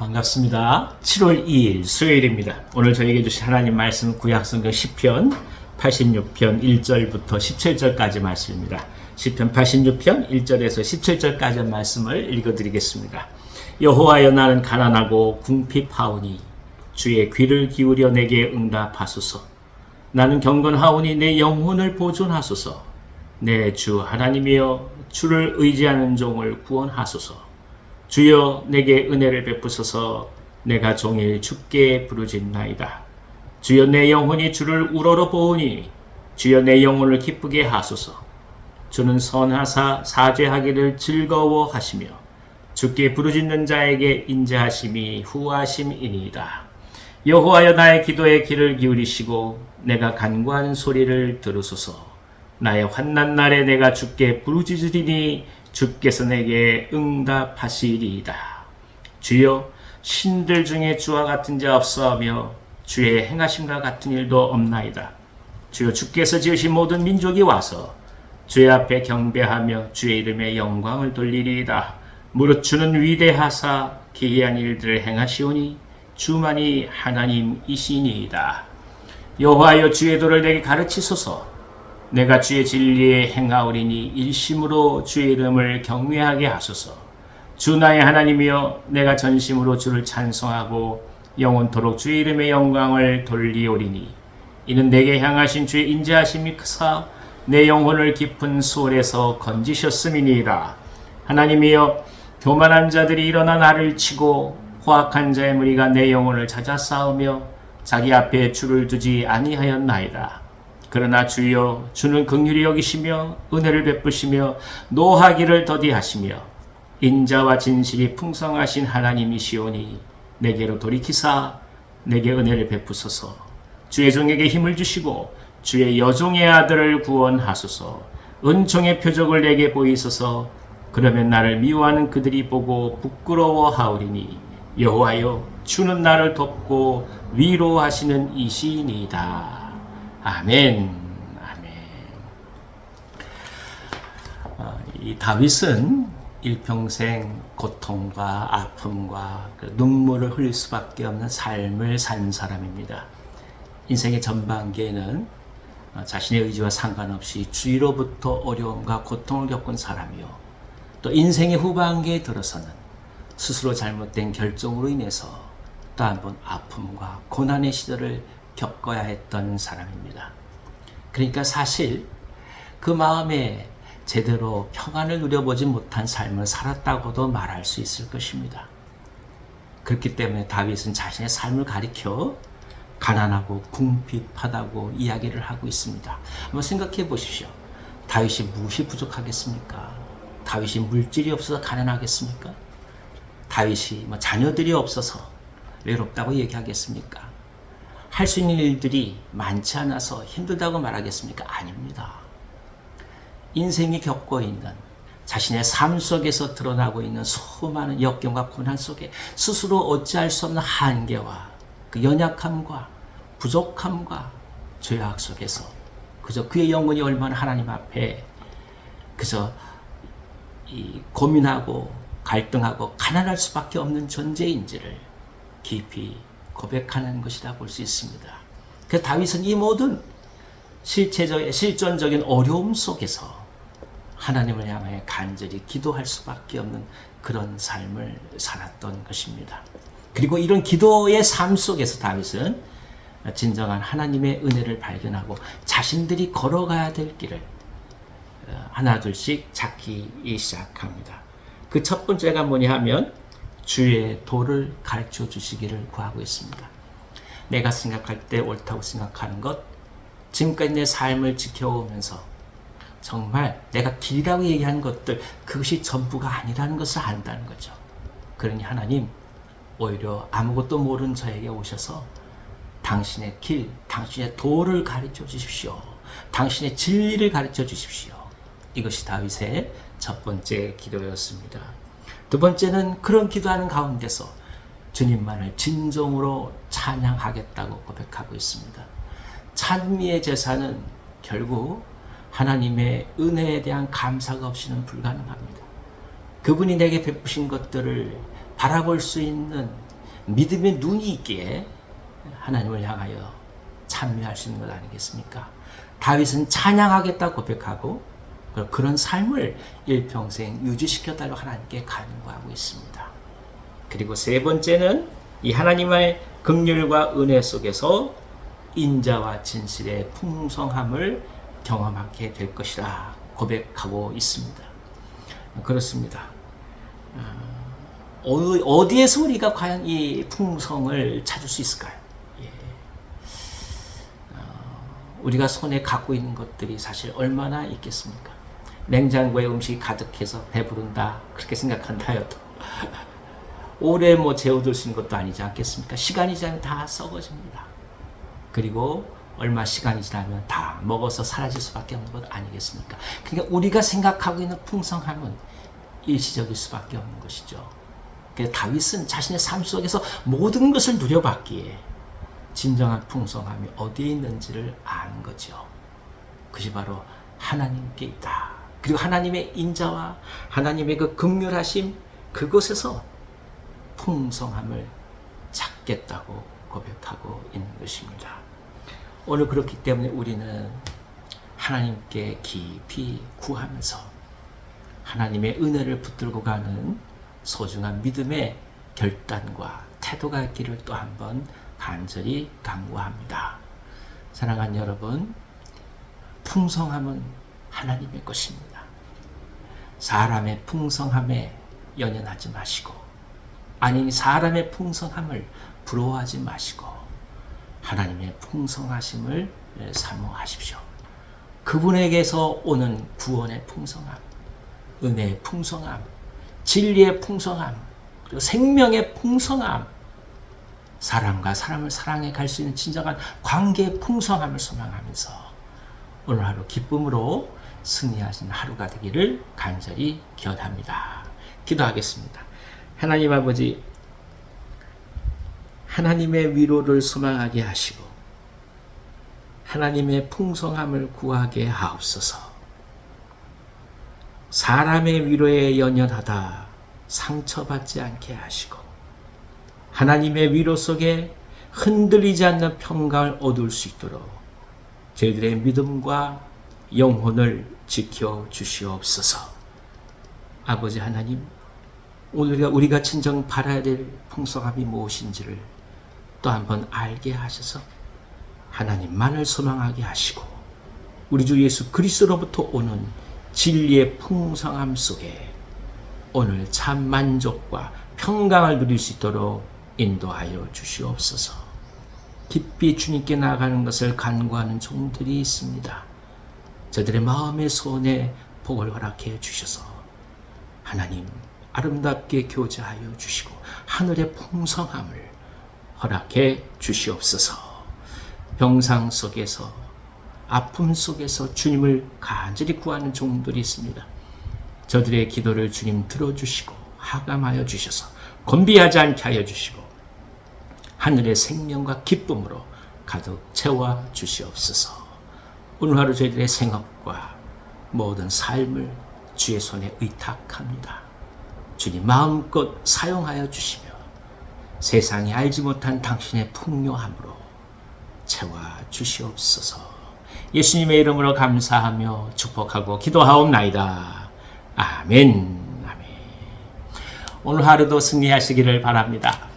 반갑습니다. 7월 2일 수요일입니다. 오늘 저에게 주신 하나님 말씀 구약성경 시편 86편 1절부터 17절까지 말씀입니다. 시편 86편 1절에서 17절까지 말씀을 읽어드리겠습니다. 여호와여, 나는 가난하고 궁핍하오니 주의 귀를 기울여 내게 응답하소서. 나는 경건하오니 내 영혼을 보존하소서. 내 주 하나님이여, 주를 의지하는 종을 구원하소서. 주여, 내게 은혜를 베푸소서. 내가 종일 주께 부르짖나이다. 주여, 내 영혼이 주를 우러러 보오니 주여, 내 영혼을 기쁘게 하소서. 주는 선하사 사죄하기를 즐거워하시며 주께 부르짖는 자에게 인자하심이 후하심이니이다. 여호와여, 나의 기도에 귀를 기울이시고 내가 간구하는 소리를 들으소서. 나의 환난 날에 내가 주께 부르짖으리니 주께서 내게 응답하시리이다. 주여, 신들 중에 주와 같은 자 없사오며 주의 행하심과 같은 일도 없나이다. 주여, 주께서 지으신 모든 민족이 와서 주의 앞에 경배하며 주의 이름에 영광을 돌리리이다. 무릇 주는 위대하사 기이한 일들을 행하시오니 주만이 하나님이시니이다. 여호와여, 주의 도를 내게 가르치소서. 내가 주의 진리에 행하오리니 일심으로 주의 이름을 경외하게 하소서. 주 나의 하나님이여, 내가 전심으로 주를 찬송하고 영원토록 주의 이름의 영광을 돌리오리니 이는 내게 향하신 주의 인자하심이 크사 내 영혼을 깊은 수월에서 건지셨음이니이다. 하나님이여, 교만한 자들이 일어나 나를 치고 포악한 자의 무리가 내 영혼을 찾아 싸우며 자기 앞에 주를 두지 아니하였나이다. 그러나 주여, 주는 긍휼히 여기시며 은혜를 베푸시며 노하기를 더디하시며 인자와 진실이 풍성하신 하나님이시오니 내게로 돌이키사 내게 은혜를 베푸소서. 주의 종에게 힘을 주시고 주의 여종의 아들을 구원하소서. 은총의 표적을 내게 보이소서. 그러면 나를 미워하는 그들이 보고 부끄러워하오리니 여호와여, 주는 나를 돕고 위로하시는 이시니이다. 아멘. 아멘. 이 다윗은 일평생 고통과 아픔과 눈물을 흘릴 수밖에 없는 삶을 산 사람입니다. 인생의 전반기에는 자신의 의지와 상관없이 주위로부터 어려움과 고통을 겪은 사람이요, 또 인생의 후반기에 들어서는 스스로 잘못된 결정으로 인해서 또 한 번 아픔과 고난의 시절을 겪어야 했던 사람입니다. 그러니까 사실 그 마음에 제대로 평안을 누려보지 못한 삶을 살았다고도 말할 수 있을 것입니다. 그렇기 때문에 다윗은 자신의 삶을 가리켜 가난하고 궁핍하다고 이야기를 하고 있습니다. 한번 생각해 보십시오. 다윗이 무엇이 부족하겠습니까? 다윗이 물질이 없어서 가난하겠습니까? 다윗이 자녀들이 없어서 외롭다고 얘기하겠습니까? 할 수 있는 일들이 많지 않아서 힘들다고 말하겠습니까? 아닙니다. 인생이 겪고 있는 자신의 삶 속에서 드러나고 있는 수많은 역경과 고난 속에 스스로 어찌할 수 없는 한계와 그 연약함과 부족함과 죄악 속에서 그저 그의 영혼이 얼마나 하나님 앞에 그저 고민하고 갈등하고 가난할 수밖에 없는 존재인지를 깊이 고백하는 것이라 볼 수 있습니다. 그래서 다윗은 이 모든 실존적인 어려움 속에서 하나님을 향해 간절히 기도할 수밖에 없는 그런 삶을 살았던 것입니다. 그리고 이런 기도의 삶 속에서 다윗은 진정한 하나님의 은혜를 발견하고 자신들이 걸어가야 될 길을 하나둘씩 찾기 시작합니다. 그 첫 번째가 뭐냐 하면 주의 도를 가르쳐 주시기를 구하고 있습니다. 내가 생각할 때 옳다고 생각하는 것, 지금까지 내 삶을 지켜오면서 정말 내가 길이라고 얘기하는 것들, 그것이 전부가 아니라는 것을 안다는 거죠. 그러니 하나님, 오히려 아무것도 모르는 저에게 오셔서 당신의 길, 당신의 도를 가르쳐 주십시오. 당신의 진리를 가르쳐 주십시오. 이것이 다윗의 첫 번째 기도였습니다. 두 번째는 그런 기도하는 가운데서 주님만을 진정으로 찬양하겠다고 고백하고 있습니다. 찬미의 제사는 결국 하나님의 은혜에 대한 감사가 없이는 불가능합니다. 그분이 내게 베푸신 것들을 바라볼 수 있는 믿음의 눈이 있기에 하나님을 향하여 찬미할 수 있는 것 아니겠습니까? 다윗은 찬양하겠다 고백하고 그런 삶을 일평생 유지시켜달라고 하나님께 간구하고 있습니다. 그리고 세 번째는 이 하나님의 긍휼과 은혜 속에서 인자와 진실의 풍성함을 경험하게 될 것이라 고백하고 있습니다. 그렇습니다. 어디에서 우리가 과연 이 풍성을 찾을 수 있을까요? 우리가 손에 갖고 있는 것들이 사실 얼마나 있겠습니까? 냉장고에 음식이 가득해서 배부른다 그렇게 생각한다 해도 오래 재워둘 수 있는 것도 아니지 않겠습니까? 시간이 지나면 다 썩어집니다. 그리고 얼마 시간이 지나면 다 먹어서 사라질 수밖에 없는 것 아니겠습니까? 그러니까 우리가 생각하고 있는 풍성함은 일시적일 수밖에 없는 것이죠. 그래서 다윗은 자신의 삶 속에서 모든 것을 누려봤기에 진정한 풍성함이 어디에 있는지를 아는 거죠. 그것이 바로 하나님께 있다. 그리고 하나님의 인자와 하나님의 그 긍휼하심 그곳에서 풍성함을 찾겠다고 고백하고 있는 것입니다. 오늘 그렇기 때문에 우리는 하나님께 깊이 구하면서 하나님의 은혜를 붙들고 가는 소중한 믿음의 결단과 태도가 있기를 또 한번 간절히 간구합니다. 사랑하는 여러분, 풍성함은 하나님의 것입니다. 사람의 풍성함에 연연하지 마시고, 아니 사람의 풍성함을 부러워하지 마시고 하나님의 풍성하심을 사모하십시오. 그분에게서 오는 구원의 풍성함, 은혜의 풍성함, 진리의 풍성함, 그리고 생명의 풍성함, 사람과 사람을 사랑해 갈 수 있는 진정한 관계의 풍성함을 소망하면서 오늘 하루 기쁨으로 승리하신 하루가 되기를 간절히 기원합니다. 기도하겠습니다. 하나님 아버지, 하나님의 위로를 소망하게 하시고 하나님의 풍성함을 구하게 하옵소서. 사람의 위로에 연연하다 상처받지 않게 하시고 하나님의 위로 속에 흔들리지 않는 평강을 얻을 수 있도록 저희들의 믿음과 영혼을 지켜 주시옵소서. 아버지 하나님, 오늘 우리가 진정 바라야 될 풍성함이 무엇인지를 또 한번 알게 하셔서 하나님만을 소망하게 하시고 우리 주 예수 그리스도로부터 오는 진리의 풍성함 속에 오늘 참 만족과 평강을 누릴 수 있도록 인도하여 주시옵소서. 깊이 주님께 나아가는 것을 간구하는 종들이 있습니다. 저들의 마음의 소원에 복을 허락해 주셔서 하나님 아름답게 교제하여 주시고 하늘의 풍성함을 허락해 주시옵소서. 병상 속에서 아픔 속에서 주님을 간절히 구하는 종들이 있습니다. 저들의 기도를 주님 들어주시고 하감하여 주셔서 건비하지 않게 하여 주시고 하늘의 생명과 기쁨으로 가득 채워 주시옵소서. 오늘 하루 저희들의 생업과 모든 삶을 주의 손에 의탁합니다. 주님 마음껏 사용하여 주시며 세상이 알지 못한 당신의 풍요함으로 채워 주시옵소서. 예수님의 이름으로 감사하며 축복하고 기도하옵나이다. 아멘. 아멘. 오늘 하루도 승리하시기를 바랍니다.